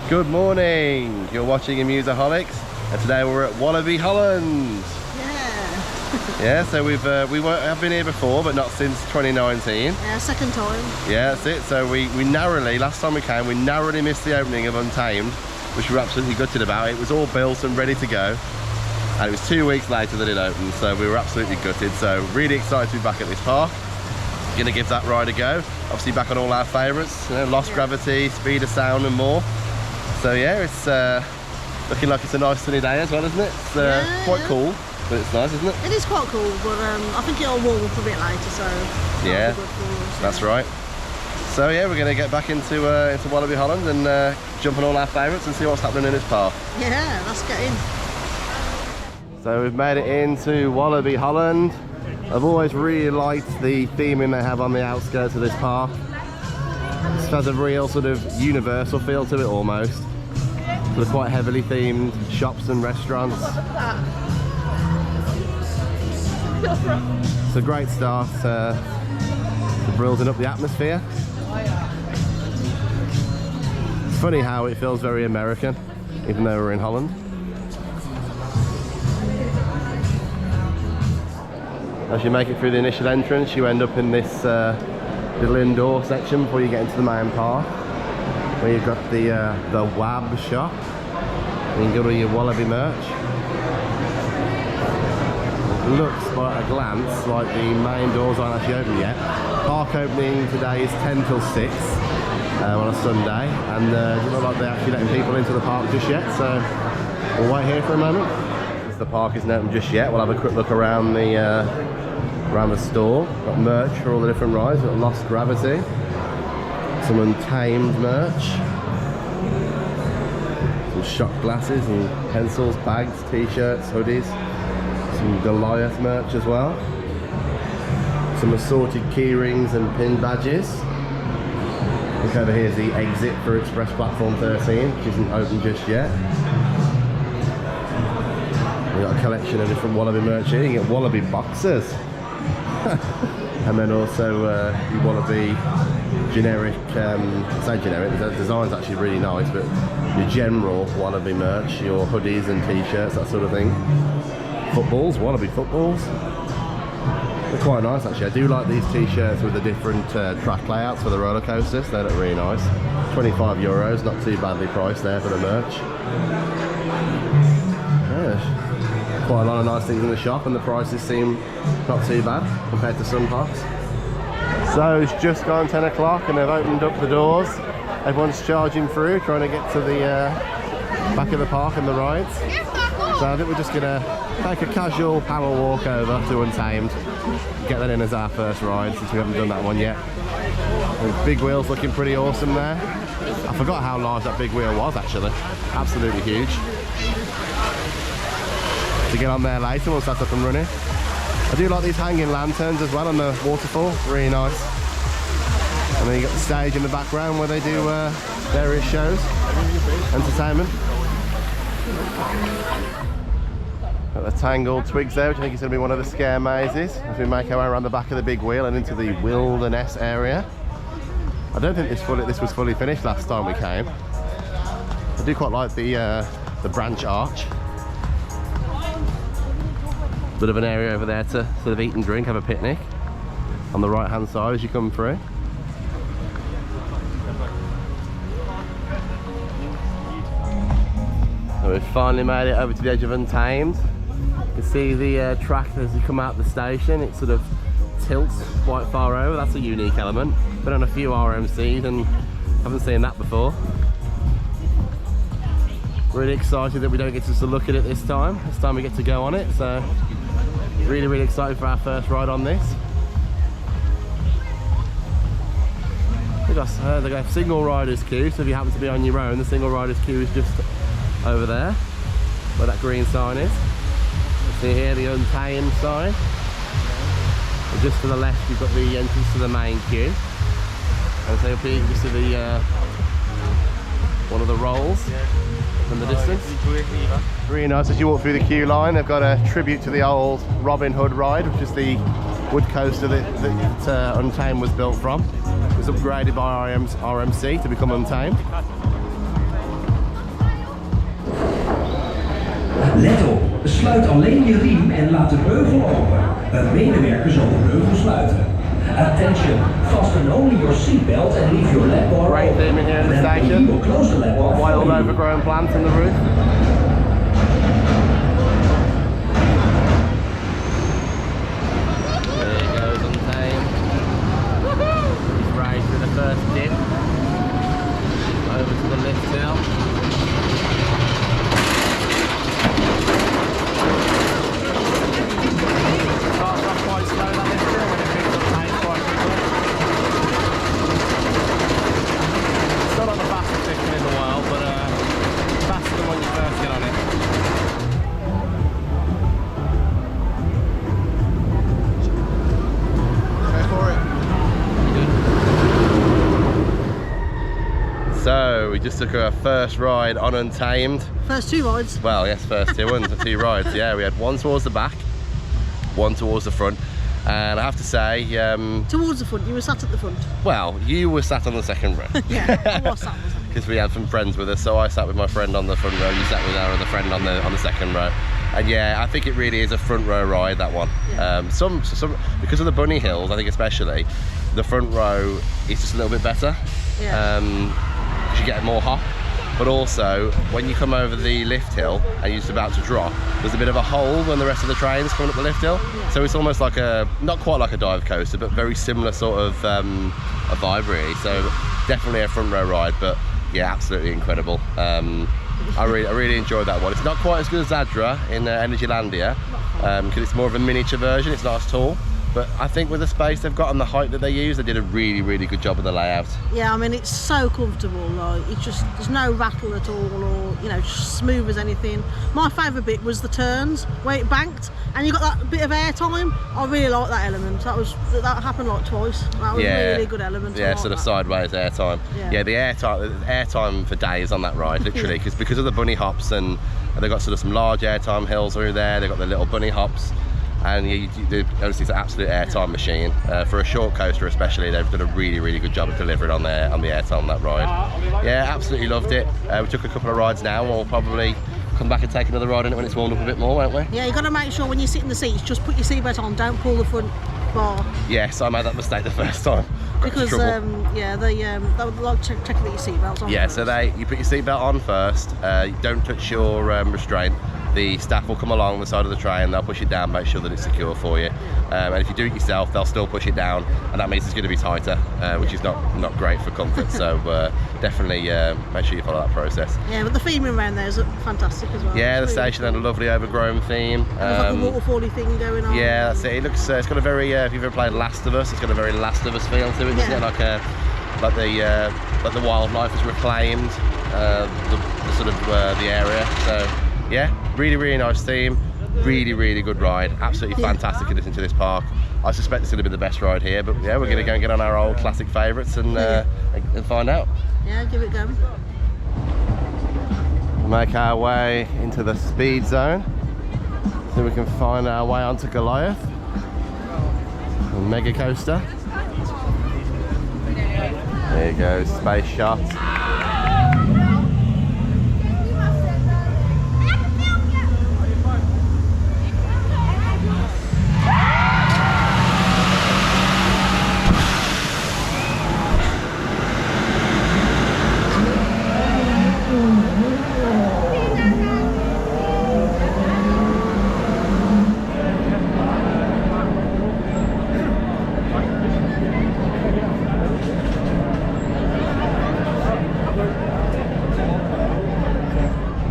Good morning, you're watching Amuseaholics, and today we're at Walibi Holland. Yeah, so we have been here before, but not since 2019. Yeah, second time. Yeah, that's it. So we narrowly, last time we came, we narrowly missed the opening of Untamed, which we were absolutely gutted about. It was all built and ready to go, and it was 2 weeks later that it opened, so we were absolutely gutted. So really excited to be back at this park. Gonna give that ride a go. Obviously back on all our favourites, you know, Lost Gravity, Speed of Sound and more. So yeah, it's looking like it's a nice sunny day as well, isn't it? It's quite cool, but it's nice, isn't it? It is quite cool, but I think it'll warm up a bit later, so yeah, good for us, that's right. So yeah, we're going to get back into Walibi Holland and jump on all our favourites and see what's happening in this park. Yeah, let's get in. So we've made it into Walibi Holland. I've always really liked the theming they have on the outskirts of this park. It has a real sort of universal feel to it almost. So they're quite heavily themed shops and restaurants. It's a great start to building up the atmosphere. It's funny how it feels very American, even though we're in Holland. As you make it through the initial entrance, you end up in this little indoor section before you get into the main park, where you've got the WAB shop. And you can get all your Walibi merch. It looks by a glance like the main doors aren't actually open yet. Park opening today is 10 till 6 on a Sunday, and it doesn't look like they're actually letting people into the park just yet, so we'll wait here for a moment. Since the park isn't open just yet, we'll have a quick look around the store. Got merch for all the different rides. We've got Lost Gravity, some Untamed merch, some shot glasses and pencils, bags, t-shirts, hoodies, some Goliath merch as well, some assorted key rings and pin badges. Look over here is the exit for Express Platform 13, which isn't open just yet. We've got a collection of different Walibi merch here. You get Walibi boxes. And then also you Walibi generic, say generic, the design's actually really nice, but your general Walibi merch, your hoodies and t-shirts, that sort of thing. Footballs, Walibi footballs. They're quite nice actually. I do like these t-shirts with the different track layouts for the roller coasters. They look really nice. €25, not too badly priced there for the merch. Yeah. Quite a lot of nice things in the shop, and the prices seem not too bad compared to some parks. So it's just gone 10 o'clock and they've opened up the doors. Everyone's charging through, trying to get to the back of the park and the rides. So I think we're just gonna take a casual power walk over to Untamed, get that in as our first ride since we haven't done that one yet. The big wheel's looking pretty awesome there. I forgot how large that big wheel was actually. Absolutely huge. To get on there later once that's up and running. I do like these hanging lanterns as well on the waterfall, really nice. And then you got the stage in the background where they do various shows, entertainment. Got the tangled twigs there, which I think is going to be one of the scare mazes as we make our way around the back of the big wheel and into the wilderness area. I don't think this was fully finished last time we came. I do quite like the branch arch. Bit of an area over there to sort of eat and drink, have a picnic on the right hand side as you come through. So we've finally made it over to the edge of Untamed. You can see the track as you come out the station, it sort of tilts quite far over. That's a unique element. Been on a few RMCs and haven't seen that before. Really excited that we don't get to just look at it this time. This time we get to go on it, so really excited for our first ride on this. They got a single riders queue, so if you happen to be on your own, the single riders queue is just over there where that green sign is. You see here the Untamed sign. And just to the left you've got the entrance to the main queue. And so up here you can see the one of the rolls in the distance. Really nice as you walk through the queue line. They've got a tribute to the old Robin Hood ride, which is the wood coaster that Untamed was built from. It was upgraded by RMC to become Untamed. Let op, sluit alleen je riem en laat de beugel open. Een medewerker zal de beugel sluiten. Attention, fasten only your seatbelt and leave your lap bar Great theme in here in the station. will close the lap bar. Wild overgrown plants in the roof. There goes Untamed. He's right through the first dip. Over to the lift hill. Starts off quite slow that lift hill and it picks up pace quite quickly. Still not the fastest system in the world, but faster than when you first get on it. Go for it. So we just took our first ride on Untamed. First 2 rides. Well, yes, first two ones, 2 rides. Yeah, we had one towards the back, one towards the front, and I have to say, Towards the front, you were sat at the front. well, you were sat on the second row. Yeah, I was sat on the second. Because we had some friends with us, so I sat with my friend on the front row, you sat with our other friend on the second row. And yeah, I think it really is a front row ride, that one. Yeah. Some because of the bunny hills, I think especially, the front row is just a little bit better. Yeah. Because you get more hop. But also, when you come over the lift hill and you're just about to drop, there's a bit of a hole when the rest of the train's coming up the lift hill. Yeah. So it's almost like not quite like a dive coaster, but very similar sort of a vibe really. So definitely a front row ride, but yeah, absolutely incredible. I really enjoyed that one. It's not quite as good as Zadra in Energylandia, because it's more of a miniature version, it's not as tall. But I think with the space they've got and the height that they use, they did a really good job of the layout. Yeah, I mean, it's so comfortable, like, it's just, there's no rattle at all, or, you know, just smooth as anything. My favourite bit was the turns, where it banked, and you got that bit of air time. I really like that element. That happened like twice. That was a really good element. Yeah, like sort of that. sideways air time. Yeah, the air time for days on that ride, literally, because of the bunny hops, and they've got sort of some large air time hills through there. They've got the little bunny hops. And honestly, it's an absolute airtime machine. For a short coaster especially, they've done a really good job of delivering on the airtime on that ride. Yeah, absolutely loved it. We took a couple of rides now, and we'll probably come back and take another ride in it when it's warmed up a bit more, won't we? Yeah, you've got to make sure when you sit in the seats, just put your seatbelt on, don't pull the front bar. Yes, I made that mistake the first time. Because, yeah, they would like checking that your seatbelt's on. Yeah, first. so you put your seatbelt on first, you don't touch your restraint. The staff will come along the side of the train, they'll push it down, make sure that it's secure for you. And if you do it yourself, they'll still push it down, and that means it's going to be tighter, which is not great for comfort. So definitely make sure you follow that process. Yeah, but the theming around there is fantastic as well. Yeah, the It's really station had a lovely overgrown theme. There's like a waterfally thing going on. Yeah, that's it. It looks. It's got a very. If you've ever played Last of Us, it's got a very Last of Us feel to it, doesn't it? Like the wildlife is reclaimed, the sort of the area. So yeah, really nice theme. Really good ride. Absolutely fantastic addition to this park. I suspect it's going to be the best ride here, but yeah, we're going to go and get on our old classic favourites and find out. Yeah, give it a go. Make our way into the speed zone so we can find our way onto Goliath, a mega coaster. There you go, space shot.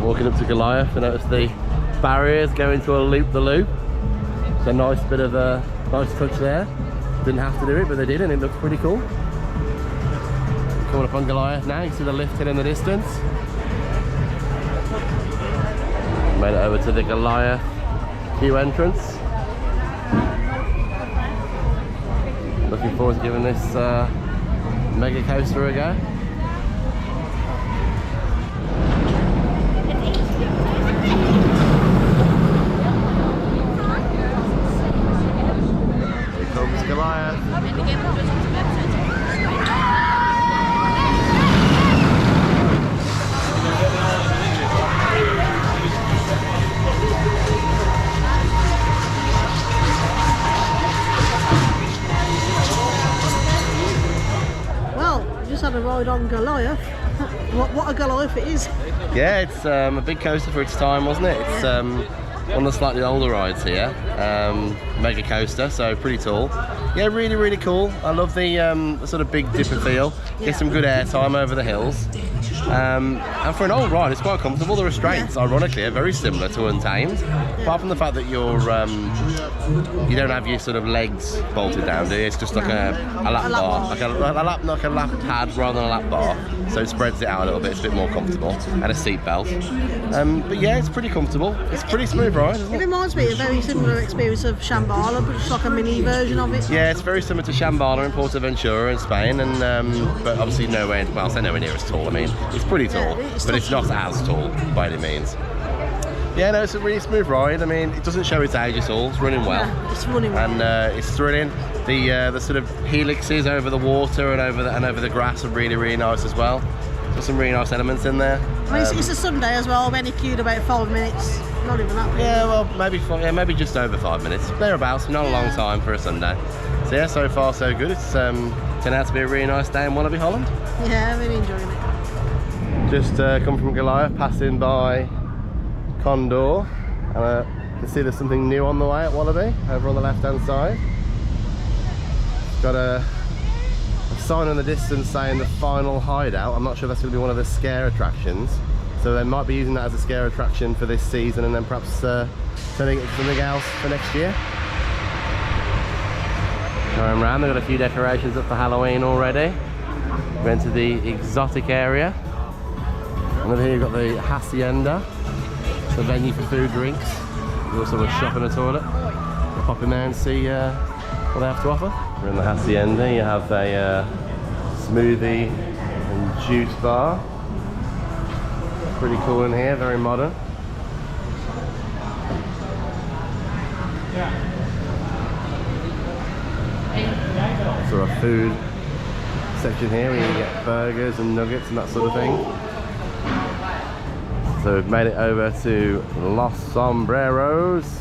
Walking up to Goliath, I noticed the barriers go into a loop-the-loop. It's a nice bit of a nice touch there. Didn't have to do it, but they did, and it looks pretty cool. Coming up on Goliath now, you can see the lift hill in the distance. Made it over to the Goliath queue entrance. Looking forward to giving this mega coaster a go. Goliath. going to ride on Goliath. What a Goliath it is. Yeah, it's a big coaster for its time, wasn't it? It's one of the slightly older rides here. Mega coaster, so pretty tall. Yeah, really, really cool. I love the sort of big dipper feel. Get some good air time over the hills. And for an old ride, it's quite comfortable. The restraints, ironically, are very similar to Untamed. Apart from the fact that you don't have your sort of legs bolted down, do you? It's just like a lap bar, like a lap pad rather than a lap bar. So it spreads it out a little bit. It's a bit more comfortable, and a seat belt. But yeah, it's pretty comfortable. It's a pretty smooth ride, isn't it? It reminds me of a very similar experience of Shambhala, but it's like a mini version of it. Yeah, it's very similar to Shambhala in Portaventura in Spain, and but obviously nowhere. Well, I say nowhere near as tall. I mean, it's pretty tall, but it's not as tall by any means. Yeah, no, it's a really smooth ride. I mean, it doesn't show its age at all. It's running well. Yeah, it's running well. And it's thrilling. The sort of helixes over the water and over the grass are really, really nice as well. There's some really nice elements in there. I mean, it's a Sunday as well. We only queued about 5 minutes. Not even that. Yeah, well, maybe just over 5 minutes. Thereabouts. Not a long time for a Sunday. So yeah, so far so good. It's turned out to be a really nice day in Walibi Holland. Yeah, really enjoying it. Just come from Goliath, passing by Condor, and you can see there's something new on the way at Walibi, over on the left hand side. It's got a sign in the distance saying the final hideout. I'm not sure that's going to be one of the scare attractions, so they might be using that as a scare attraction for this season and then perhaps turning it into something else for next year. Going around, they've got a few decorations up for Halloween already. We went to the exotic area. And over here you've got the Hacienda, the venue for food drinks. There's also a shop and a toilet. We'll pop in there and see what they have to offer. We're in the Hacienda. You have a smoothie and juice bar. Pretty cool in here, very modern. Sort of food section here where you can get burgers and nuggets and that sort of thing. So we've made it over to Los Sombreros.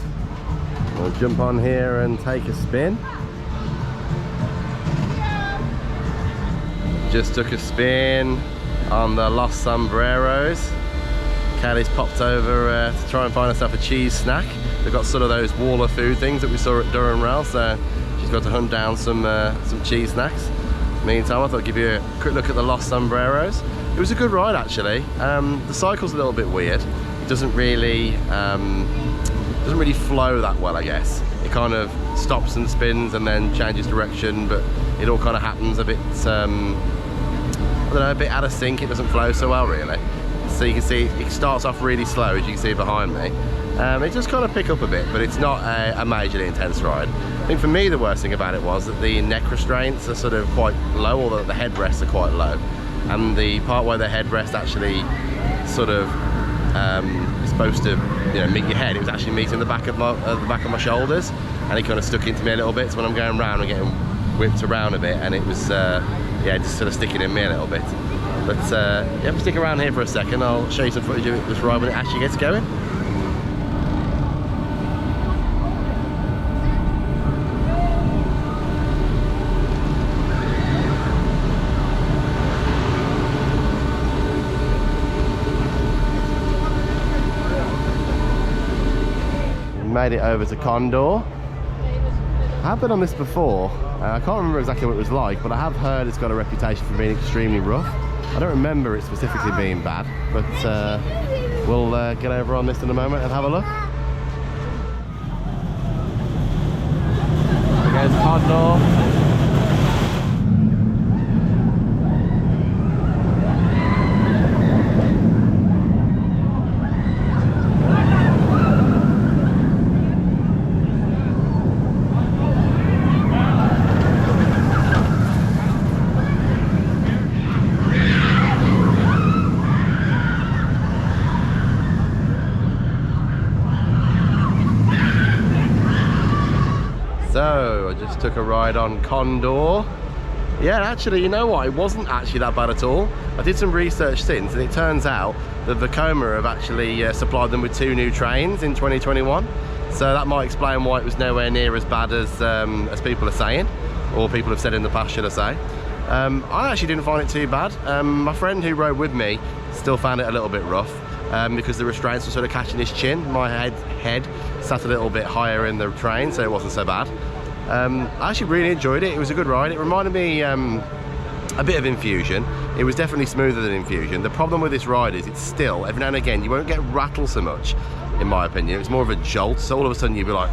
We'll jump on here and take a spin. Just took a spin on the Los Sombreros. Kelly's popped over to try and find herself a cheese snack. They've got sort of those wall of food things that we saw at Durham Rail, so she's got to hunt down some cheese snacks. Meantime, I thought I'd give you a quick look at the Los Sombreros. It was a good ride actually. The cycle's a little bit weird. It doesn't really flow that well, I guess. It kind of stops and spins and then changes direction, but it all kind of happens a bit, I don't know, a bit out of sync. It doesn't flow so well really. So you can see it starts off really slow, as you can see behind me. It just kind of pick up a bit, but it's not a majorly intense ride. I think for me the worst thing about it was that the neck restraints are sort of quite low, or the headrests are quite low. And the part where the headrest actually sort of is supposed to, meet your head, it was actually meeting the back of my shoulders, and it kind of stuck into me a little bit. So when I'm going around, I'm getting whipped around a bit, and it was just sort of sticking in me a little bit. But yeah, stick around here for a second. I'll show you some footage of this ride when it actually gets going. Made it over to Condor. I have been on this before. I can't remember exactly what it was like, but I have heard it's got a reputation for being extremely rough. I don't remember it specifically being bad, but we'll get over on this in a moment and have a look. There goes Condor. So I just took a ride on Condor. Yeah, actually, you know what? It wasn't actually that bad at all. I did some research since, and it turns out that Vekoma have actually supplied them with 2 new trains in 2021. So that might explain why it was nowhere near as bad as people are saying, or people have said in the past, should I say. I actually didn't find it too bad. My friend who rode with me still found it a little bit rough because the restraints were sort of catching his chin. My head sat a little bit higher in the train, so it wasn't so bad. I actually really enjoyed it. It was a good ride. It reminded me a bit of Infusion. It was definitely smoother than Infusion. The problem with this ride is it's still, every now and again, you won't get rattled so much, in my opinion. It's more of a jolt, so all of a sudden you'll be like,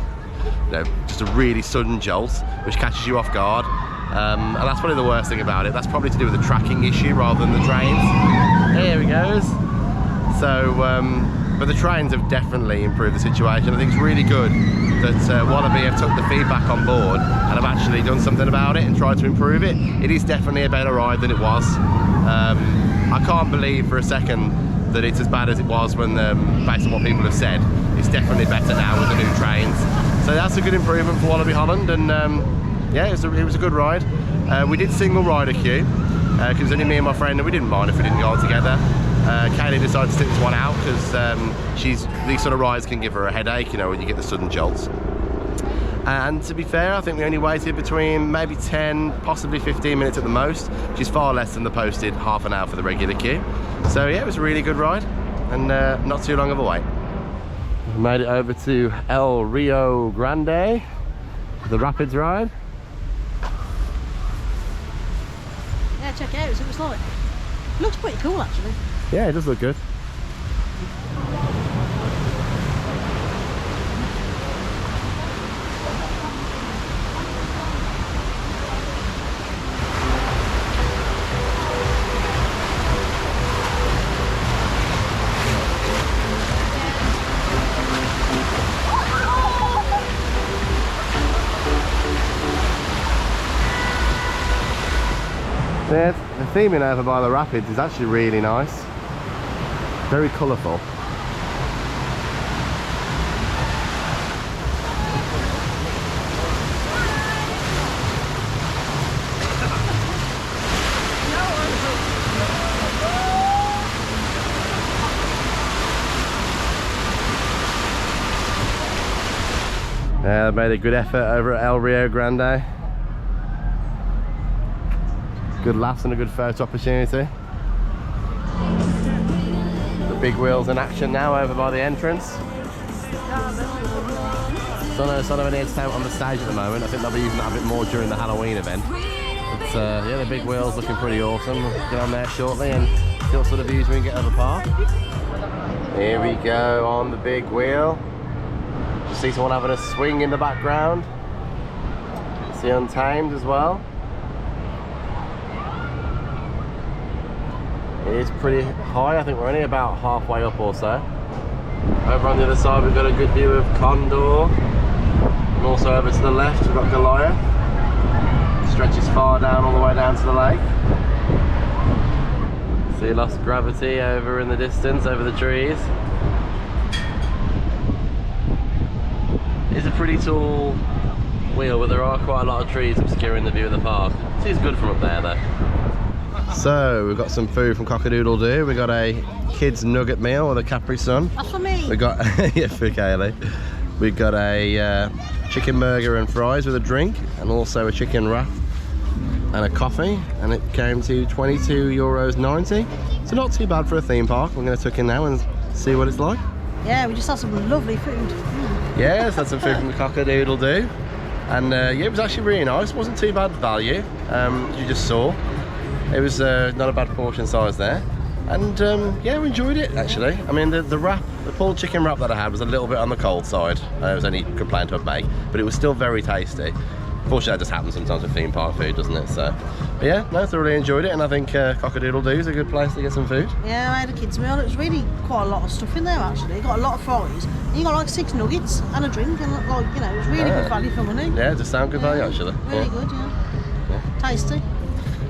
you know, just a really sudden jolt, which catches you off guard. And that's probably the worst thing about it. That's probably to do with the tracking issue rather than the trains. Here he goes. So, but the trains have definitely improved the situation. I think it's really good that Walibi have took the feedback on board and have actually done something about it and tried to improve it. It is definitely a better ride than it was. I can't believe for a second that it's as bad as it was when, based on what people have said. It's definitely better now with the new trains. So that's a good improvement for Walibi Holland, and yeah, it was a good ride. We did single rider queue because it was only me and my friend, and we didn't mind if we didn't go all together. Kaylee decided to stick this one out because these sort of rides can give her a headache, you know, when you get the sudden jolts. And to be fair, I think we only waited between maybe 10, possibly 15 minutes at the most, which is far less than the posted half an hour for the regular queue. So yeah, it was a really good ride, and not too long of a wait. We made it over to El Rio Grande, the Rapids ride. Yeah, check it out, see what it's like. It looks pretty cool actually. Yeah, it does look good. Yeah, the theming over by the rapids is actually really nice. Very colourful. Yeah, they made a good effort over at El Rio Grande. Good laughs and a good photo opportunity. The big wheels in action now over by the entrance. Son of an entertainment on the stage at the moment. I think they'll be using that a bit more during the Halloween event. But yeah, the big wheel's looking pretty awesome. We'll get on there shortly and see what sort of views we can get of the park. Here we go on the big wheel. Just see someone having a swing in the background. See Untamed as well. It is pretty high. I think we're only about halfway up or so. Over on the other side we've got a good view of Condor, and also over to the left we've got Goliath. It stretches far down all the way down to the lake. See Lost Gravity over in the distance, over the trees. It's a pretty tall wheel, but there are quite a lot of trees obscuring the view of the park. It is good from up there though. So we've got some food from Cock-a-Doodle-Doo. We got a kids nugget meal with a Capri Sun. That's for me. We got yeah, for Kaylee. We got a chicken burger and fries with a drink, and also a chicken wrap and a coffee, and it came to €22.90. So not too bad for a theme park. We're going to tuck in now and see what it's like. Yeah, we just had some lovely food. Yeah, let's had some food from the Cock-a-Doodle-Doo, and yeah, it was actually really nice. It wasn't too bad value, as you just saw. It was not a bad portion size there, and yeah, we enjoyed it actually. I mean, the wrap, the pulled chicken wrap that I had was a little bit on the cold side. It was only complaint I'd make, but it was still very tasty. Unfortunately, that just happens sometimes with theme park food, doesn't it? So, but yeah, no, I thoroughly enjoyed it, and I think Cock-a-Doodle-Doo is a good place to get some food. Yeah, I had a kids meal. It was really quite a lot of stuff in there actually. You got a lot of fries. And you got like 6 nuggets and a drink, and like, you know, it was really good value for money. Yeah, it does sound good value actually. Really good, yeah. Tasty.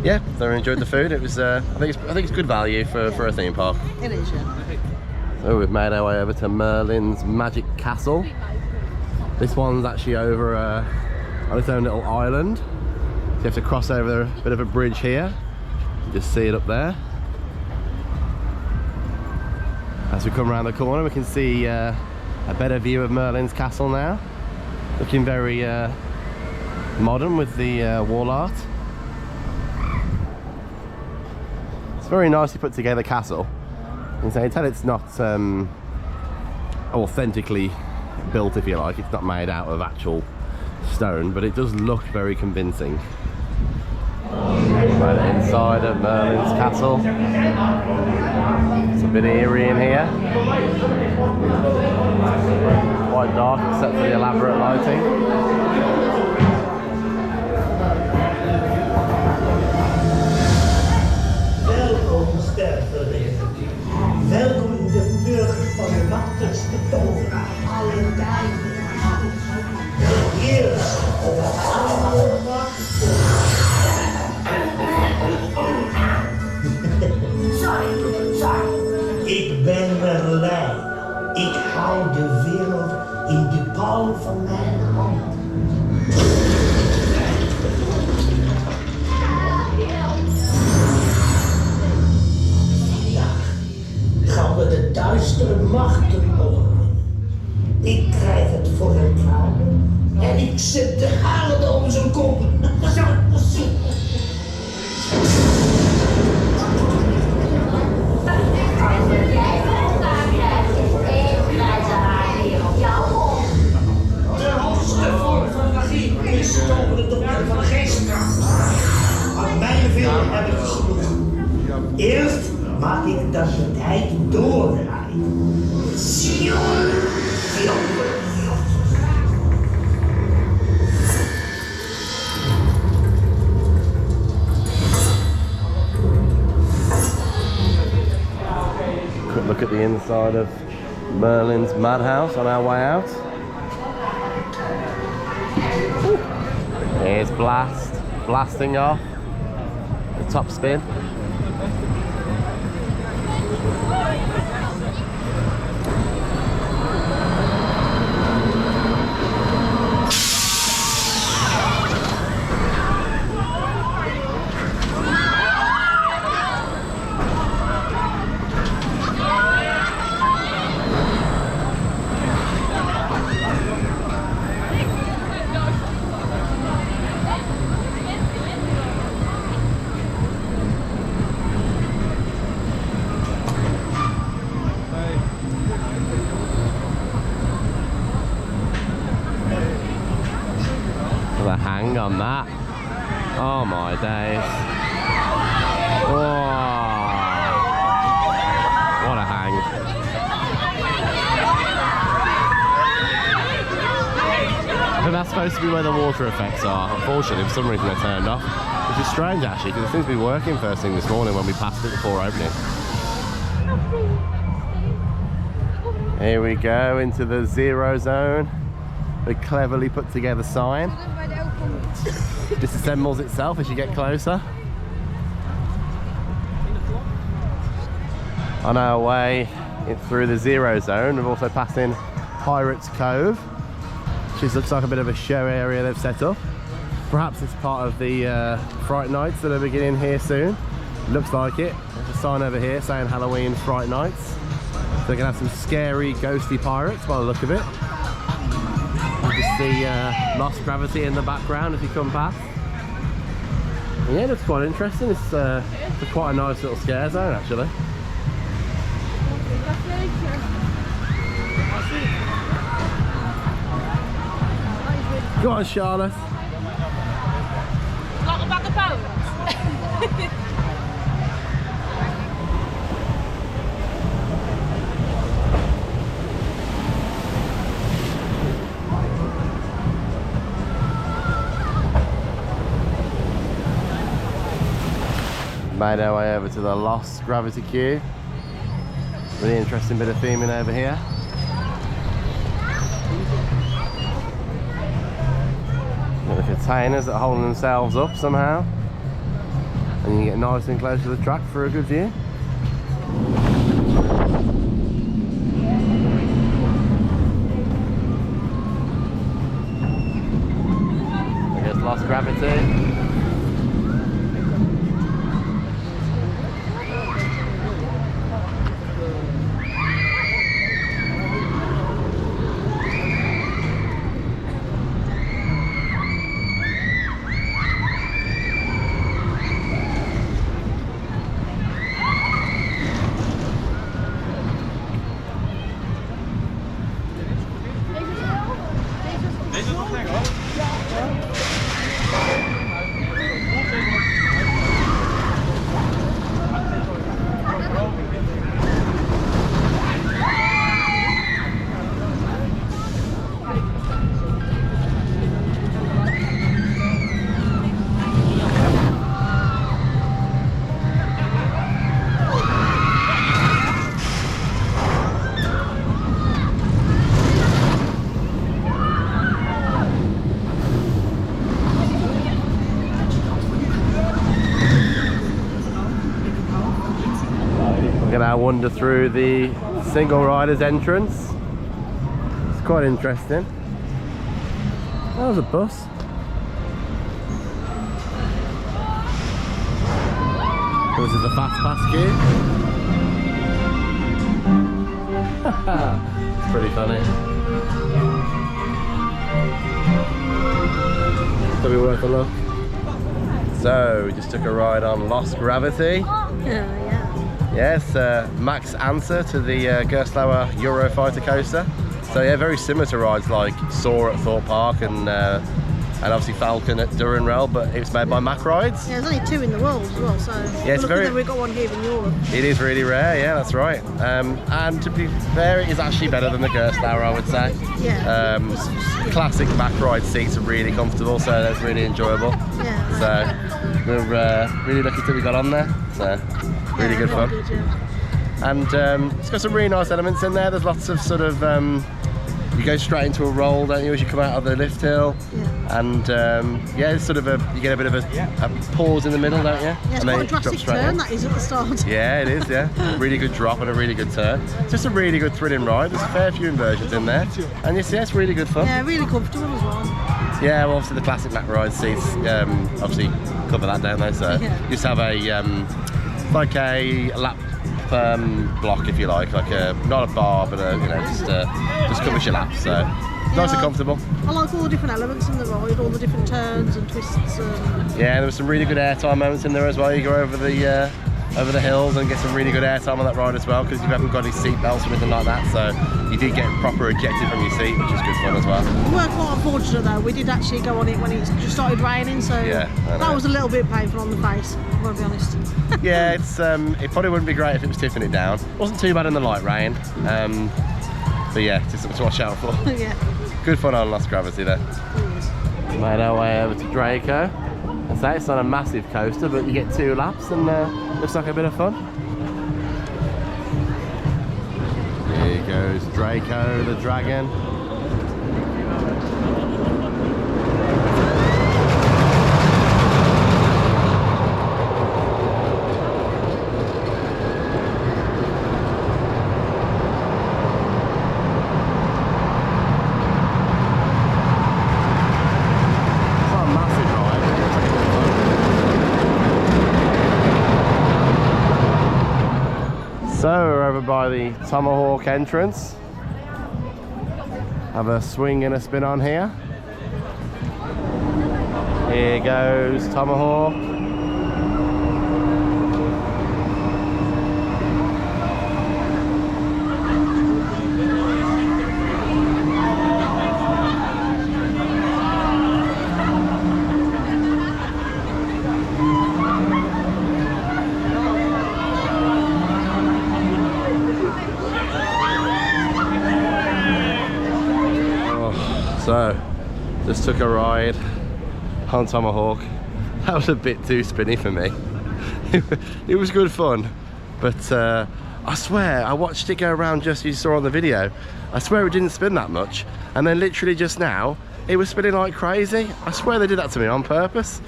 Yeah, thoroughly enjoyed the food. It was, I think it's good value for a theme park. It is, yeah. So we've made our way over to Merlin's Magic Castle. This one's actually over on its own little island. So you have to cross over a bit of a bridge here. You just see it up there. As we come around the corner, we can see a better view of Merlin's castle now. Looking very modern with the wall art. very nicely put together castle. And so you can tell it's not authentically built, if you like. It's not made out of actual stone, but it does look very convincing. Right inside of Merlin's castle. It's a bit eerie in here. Quite dark except for the elaborate lighting. Welkom, sterveling. Welkom in de burcht van de machtigste tovenaar aller tijden. Heers over alle machten. Ik ben Merlin. Ik hou de wereld in de palm van mijn hand. Gaan we de duistere machten overwinnen. Ik krijg het voor elkaar en ik zet de aarde om zijn kop. De hoogste vorm van magie is het over de domein van geestkracht. Aan mijn wil heb ik gesloten. Eerst maak ik dat de tijd doordraait. Quick look at the inside of Merlin's madhouse on our way out. Here's blasting off the top spin. The hang on that. Oh my days. Whoa. What a hang. I think that's supposed to be where the water effects are. Unfortunately, for some reason they're turned off. Which is strange actually, because it seems to be working first thing this morning when we passed it before opening. Here we go into the 0 zone. A cleverly put together sign. Disassembles itself as you get closer. On our way through the 0 zone, we're also passing Pirates Cove, which looks like a bit of a show area they've set up. Perhaps it's part of the Fright Nights that are beginning here soon. Looks like it. There's a sign over here saying Halloween Fright Nights. So they're gonna have some scary, ghosty pirates by the look of it. You can see Lost Gravity in the background as you come past. And yeah, it looks quite interesting. It's quite a nice little scare zone actually. Go on, Charlotte. Like a bag of bones. Made our way over to the Lost Gravity Queue. Really interesting bit of theming over here. Got the containers that are holding themselves up somehow. And you can get nice and close to the track for a good view. I guess Lost Gravity. gonna wander through the single riders entrance. It's quite interesting. That was a bus. This is the fast pass queue. It's pretty funny. It'll be worth a look. So we just took a ride on Lost Gravity. Yeah. Yes, Mac's answer to the Gerstlauer Eurofighter coaster. So yeah, very similar to rides like Soar at Thorpe Park and obviously Falcon at Durand, but it's made by Mac Rides. Yeah, there's only 2 in the world as well, so yeah, it's very. We've got one here in Europe. It is really rare, yeah, that's right. And to be fair, it is actually better than the Gerstlauer, I would say. Yeah. Classic Mac Ride seats are really comfortable, so that's really enjoyable. Yeah. So we're really lucky that we got on there. So really good fun. Good, yeah. And it's got some really nice elements in there. There's lots of sort of you go straight into a roll, don't you, as you come out of the lift hill? Yeah. And yeah, it's sort of you get a bit of a pause in the middle, don't you? Yeah, it's and quite then a drastic turn that is at the start. Yeah, it is, yeah. Really good drop and a really good turn. It's just a really good thrilling ride. There's a fair few inversions in there. And you see, it's really good fun. Yeah, really comfortable as well. Yeah, well, obviously the classic Mac Ride seats obviously cover that, don't they? So Yeah. you just have a like a lap block, if you like a not a bar, but just covers your lap. So nice and comfortable. I like all the different elements in the ride, all the different turns and twists. Yeah, there were some really good airtime moments in there as well. You go over the hills and get some really good airtime on that ride as well, because you haven't got any seat belts or anything like that, so you did get proper ejected from your seat, which is good fun as well. We were quite unfortunate though, we did actually go on it when it just started raining, so Yeah, that was a little bit painful on the face, I'll be honest. Yeah, it probably wouldn't be great if it was tipping it down. Wasn't too bad in the light rain, but yeah, just something to watch out for. Yeah. Good fun on Lost Gravity there. Made our way over to Drako. I say it's not a massive coaster, but you get 2 laps and looks like a bit of fun. Here goes Drako the dragon. So we're over by the Tomahawk entrance. Have a swing and a spin on here. Here goes Tomahawk. So, just took a ride on Tomahawk. That was a bit too spinny for me. It was good fun, but I swear, I watched it go around just as you saw on the video. I swear it didn't spin that much, and then literally just now, it was spinning like crazy. I swear they did that to me on purpose.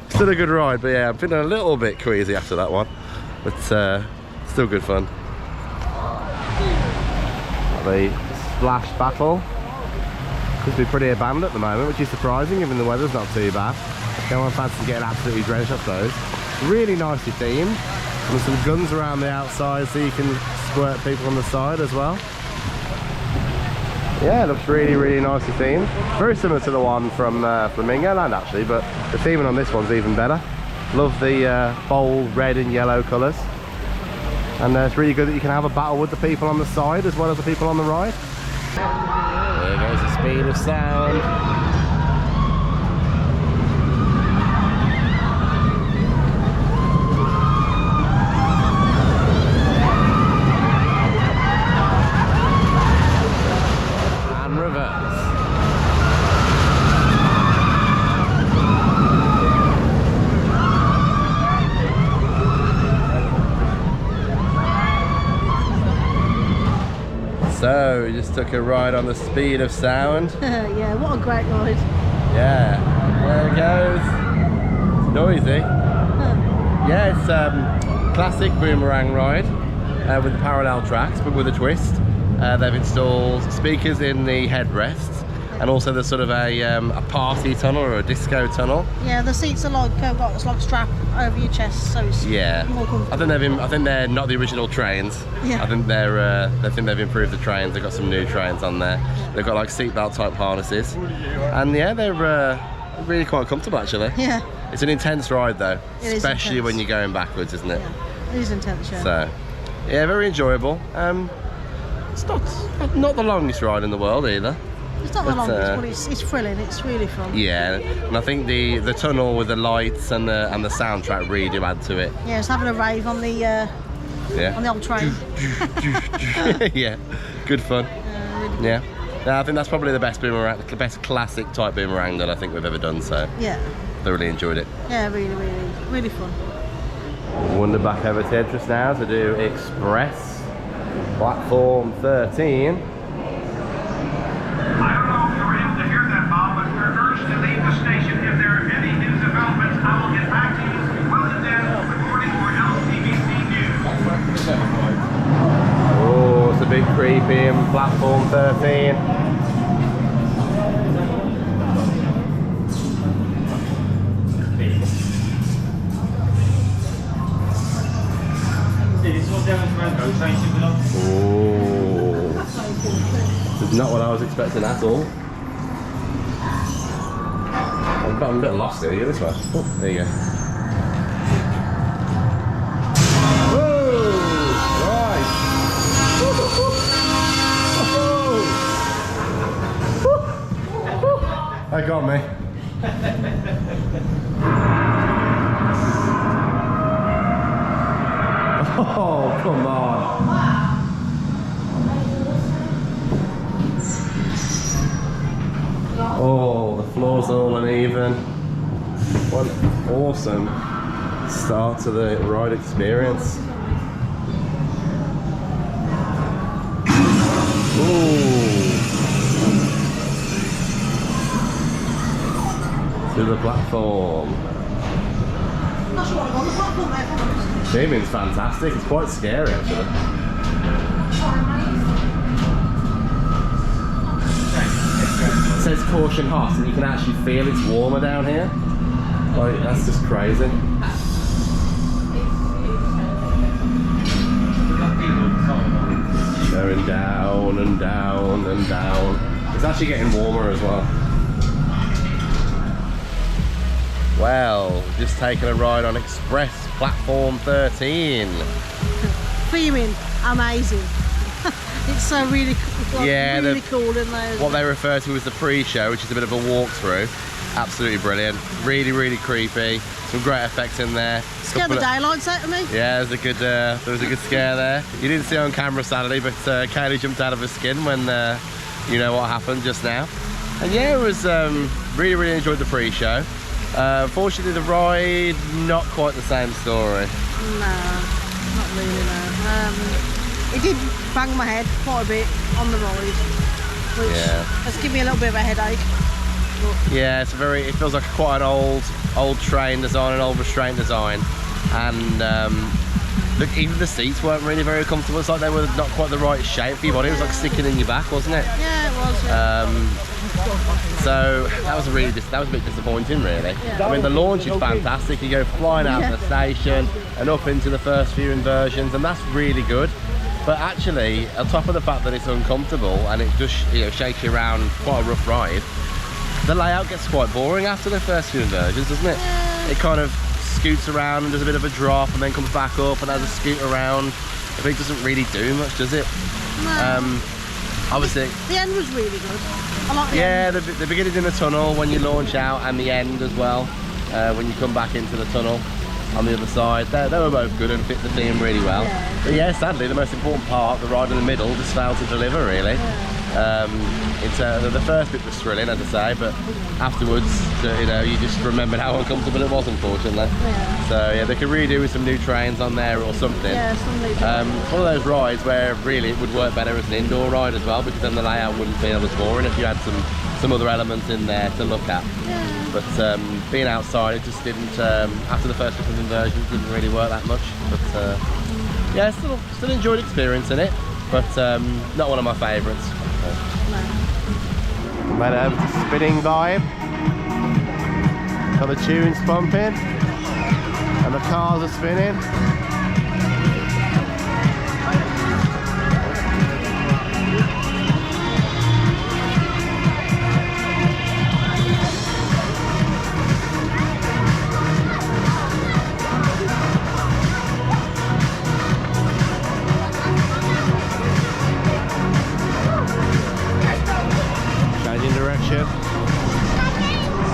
Still a good ride, but yeah, I'm feeling a little bit queasy after that one, but still good fun. The splash battle could be pretty abandoned at the moment, which is surprising given the weather's not too bad. No one fancies getting absolutely drenched, I suppose. Really nicely themed. There's some guns around the outside so you can squirt people on the side as well. Yeah, it looks really, really nicely themed. Very similar to the one from Flamingo Land actually, but the theming on this one's even better. Love the bold red and yellow colours. And it's really good that you can have a battle with the people on the side as well as the people on the ride. There goes the speed of sound. And reverse. So we just took a ride on the speed of sound. Yeah, what a great ride. Yeah, there it goes. It's noisy. Yeah, it's classic Boomerang ride with the parallel tracks, but with a twist. They've installed speakers in the headrests, and also there's sort of a party tunnel or a disco tunnel. Yeah, the seats are like got it's like a strap over your chest, so it's more comfortable. I think they're not the original trains. Yeah. I think they've improved the trains. They've got some new trains on there. They've got like seatbelt type harnesses, and yeah, they're really quite comfortable actually. Yeah. It's an intense ride though, It especially is when you're going backwards, isn't it? Yeah, it is intense, yeah. So, yeah, very enjoyable. It's not the longest ride in the world either. It's not the longest, but it's thrilling. It's really fun. Yeah, and I think the tunnel with the lights and the soundtrack really do add to it. Yeah, it's having a rave on the old train. Yeah, good fun. Really good. Yeah. No, I think that's probably the best Boomerang, the best classic type Boomerang that I think we've ever done. So Yeah. thoroughly enjoyed it. Yeah, really fun. Wander back over to Tetris now to do Express platform 13. I don't know if you were able to hear that, Bob, but we're urged to leave the station. If there are any new developments, I will get back to you. William Dan, reporting for LTBC News. Oh, it's a bit creepy in platform 13. Oh, this is not what I was expecting at all. I'm a bit lost here. This way. Oh, there you go. Whoa! Right. That got me. Oh, come on. Oh, the floor's all uneven. What an awesome start to the ride experience. Ooh. To the platform. Not sure what I'm on the platform there for. Shaving's fantastic, it's quite scary actually. It says caution hot and you can actually feel it's warmer down here. Like, that's just crazy. Going down and down and down. It's actually getting warmer as well. Well, just taking a ride on Express platform 13. Theming, amazing. It's so really, really cool in there. What they refer to as the pre-show, which is a bit of a walkthrough. Absolutely brilliant. Really creepy. Some great effects in there. Scared the daylights out of me. Yeah, there was a good scare there. You didn't see it on camera sadly, but Kaylee jumped out of her skin when you know what happened just now. And yeah, it was really enjoyed the pre-show. Unfortunately, the ride, not quite the same story. No, not really, no. It did bang my head quite a bit on the ride, which has given me a little bit of a headache. But yeah, it feels like quite an old train design, an old restraint design. And look, even the seats weren't really very comfortable. It's like they were not quite the right shape for your body. It was like sticking in your back, wasn't it? yeah, it was. Yeah. So that was a bit disappointing, really. Yeah. I mean, the launch is fantastic. You go flying out of the station and up into the first few inversions, and that's really good. But actually, on top of the fact that it's uncomfortable and it just shakes you around, quite a rough ride, the layout gets quite boring after the first few inversions, doesn't it? Yeah. It kind of scoots around and does a bit of a drop and then comes back up and has a scoot around. I think it doesn't really do much, does it? No. Obviously, The end was really good. I like the end. the beginning in the tunnel when you launch out, and the end as well when you come back into the tunnel on the other side. They were both good and fit the theme really well. Yeah. But yeah, sadly, the most important part, the ride in the middle, just failed to deliver really. The first bit was thrilling, as I say, but afterwards, you just remembered how uncomfortable it was, unfortunately. Yeah. So yeah, they could really do with some new trains on there or something. Yeah, something. It's one of those rides where really it would work better as an indoor ride as well, because then the layout wouldn't feel as boring if you had some other elements in there to look at. Yeah. But being outside, it just didn't, after the first couple of inversions, didn't really work that much. But yeah, still enjoyed experiencing it, but not one of my favourites. Made it over to spinning vibe. Got the tunes pumping, and the cars are spinning.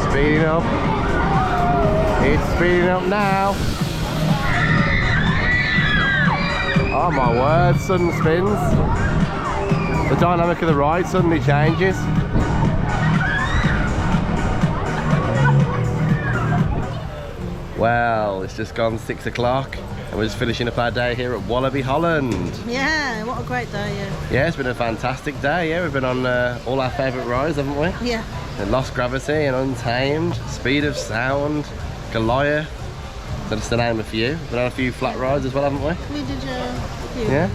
Speeding up. It's speeding up now. Oh my word, sudden spins. The dynamic of the ride suddenly changes. Well, it's just gone 6 o'clock and we're just finishing up our day here at Walibi Holland. Yeah, what a great day, Yeah, it's been a fantastic day, we've been on all our favourite rides, haven't we? Yeah. And Lost Gravity and Untamed, Speed of Sound, Goliath, that's to name a few. We've been on a few flat rides as well, haven't we? We did a few. Yeah.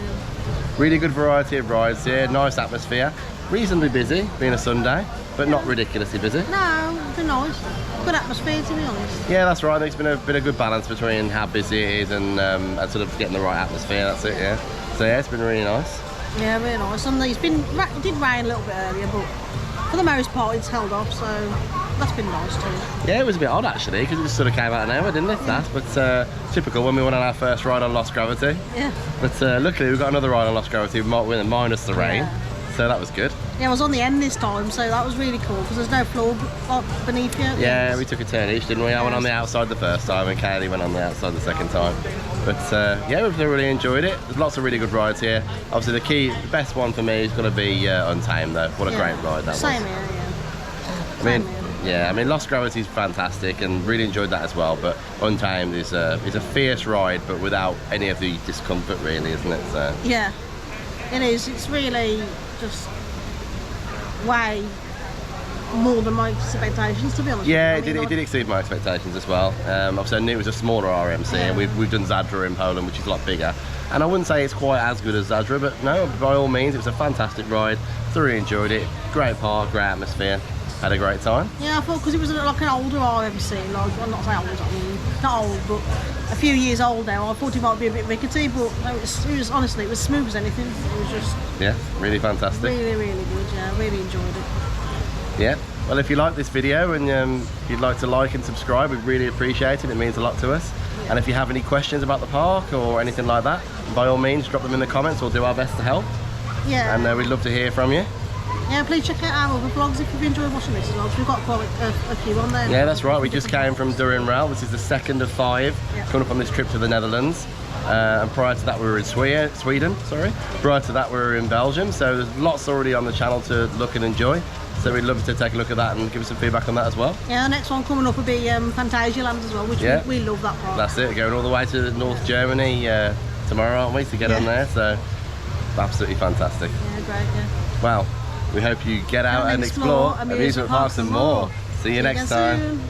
Really good variety of rides here, nice atmosphere. Reasonably busy, being a Sunday, but not ridiculously busy. No, it's been nice. Good atmosphere, to be honest. Yeah, that's right. I think it's been a good balance between how busy it is and sort of getting the right atmosphere, that's it, yeah. So yeah, it's been really nice. Yeah, really nice. It did rain a little bit earlier, but for the most part it's held off, so that's been nice too. Yeah, it was a bit odd actually, because it just sort of came out of nowhere, didn't it? Yeah. But typical when we went on our first ride on Lost Gravity. Yeah. But luckily we got another ride on Lost Gravity minus the rain, so that was good. Yeah, I was on the end this time, so that was really cool because there's no floor beneath you. Yeah, we took a turn each, didn't we? I went on the outside the first time and Kaylee went on the outside the second time. But yeah, we've really enjoyed it. There's lots of really good rides here. Obviously the best one for me is going to be Untamed though. What a great ride that Same was. Here, I mean, Lost Gravity is fantastic and really enjoyed that as well. But Untamed is a fierce ride, but without any of the discomfort, really, isn't it? So. Yeah, it is. It's really just way more than my expectations, to be honest. Yeah, it did exceed my expectations as well. Obviously I knew it was a smaller RMC, and we've done Zadra in Poland, which is a lot bigger. And I wouldn't say it's quite as good as Zadra, but no, by all means, it was a fantastic ride. Thoroughly enjoyed it. Great park, great atmosphere. Had a great time. Yeah, I thought because it was like an older RMC, like, well, not say old, I mean, not old, but a few years old now. I thought it might be a bit rickety, but no, it was honestly, it was smooth as anything. It was just really fantastic. Really, really good. Yeah, I really enjoyed it. Yeah. Well, if you like this video and you'd like to like and subscribe, we'd really appreciate it. It means a lot to us. Yeah. And if you have any questions about the park or anything like that, by all means, drop them in the comments. We'll do our best to help. Yeah. And we'd love to hear from you. Yeah, please check out our other vlogs if you've enjoyed watching this as well. We've got quite a few on there. Yeah, that's right. We just came from Rail. This is the second of 5 coming up on this trip to the Netherlands. And prior to that we were in Sweden. Prior to that we were in Belgium. So there's lots already on the channel to look and enjoy. So we'd love to take a look at that and give us some feedback on that as well. Yeah, the next one coming up will be Phantasialand as well, which we love that part. That's it, going all the way to North Germany tomorrow, aren't we, to get on there. So absolutely fantastic. Yeah, great, yeah. Well, we hope you get out and explore amusement parks and more. See you next time. Soon.